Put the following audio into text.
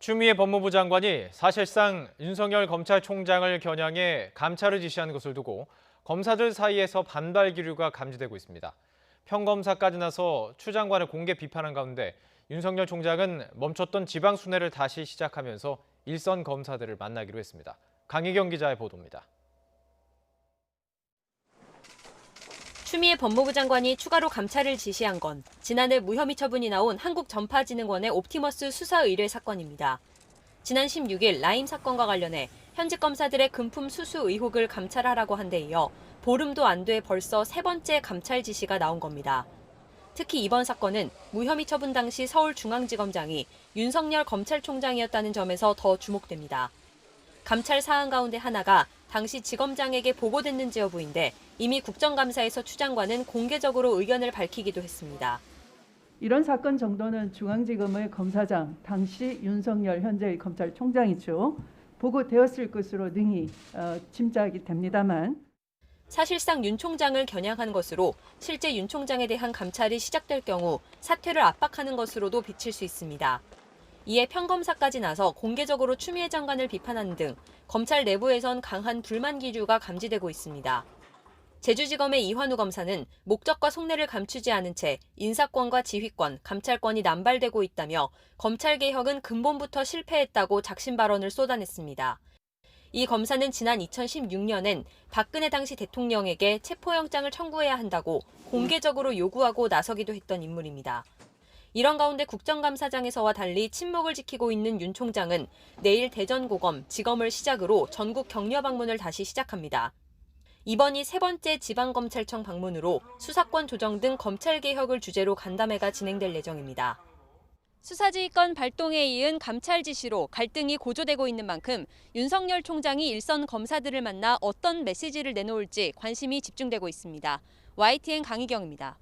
추미애 법무부 장관이 사실상 윤석열 검찰총장을 겨냥해 감찰을 지시한 것을 두고 검사들 사이에서 반발 기류가 감지되고 있습니다. 평검사까지 나서 추 장관을 공개 비판한 가운데 윤석열 총장은 멈췄던 지방 순회를 다시 시작하면서 일선 검사들을 만나기로 했습니다. 강희경 기자의 보도입니다. 추미애 법무부 장관이 추가로 감찰을 지시한 건 지난해 무혐의 처분이 나온 한국전파진흥원의 옵티머스 수사 의뢰 사건입니다. 지난 16일 라임 사건과 관련해 현직 검사들의 금품 수수 의혹을 감찰하라고 한 데 이어 보름도 안 돼 벌써 세 번째 감찰 지시가 나온 겁니다. 특히 이번 사건은 무혐의 처분 당시 서울중앙지검장이 윤석열 검찰총장이었다는 점에서 더 주목됩니다. 감찰 사안 가운데 하나가 당시 지검장에게 보고됐는지 여부인데 이미 국정감사에서 추 장관은 공개적으로 의견을 밝히기도 했습니다. 이런 사건 정도는 중앙지검의 검사장, 당시 윤석열 현재의 검찰총장이죠. 보고되었을 것으로 능히 짐작이 됩니다만. 사실상 윤 총장을 겨냥한 것으로 실제 윤 총장에 대한 감찰이 시작될 경우 사퇴를 압박하는 것으로도 비칠 수 있습니다. 이에 평검사까지 나서 공개적으로 추미애 장관을 비판하는 등 검찰 내부에선 강한 불만 기류가 감지되고 있습니다. 제주지검의 이환우 검사는 목적과 속내를 감추지 않은 채 인사권과 지휘권, 감찰권이 남발되고 있다며 검찰개혁은 근본부터 실패했다고 작심 발언을 쏟아냈습니다. 이 검사는 지난 2016년엔 박근혜 당시 대통령에게 체포영장을 청구해야 한다고 공개적으로 요구하고 나서기도 했던 인물입니다. 이런 가운데 국정감사장에서와 달리 침묵을 지키고 있는 윤 총장은 내일 대전고검, 지검을 시작으로 전국 격려 방문을 다시 시작합니다. 이번이 세 번째 지방검찰청 방문으로 수사권 조정 등 검찰개혁을 주제로 간담회가 진행될 예정입니다. 수사지휘권 발동에 이은 감찰 지시로 갈등이 고조되고 있는 만큼 윤석열 총장이 일선 검사들을 만나 어떤 메시지를 내놓을지 관심이 집중되고 있습니다. YTN 강희경입니다.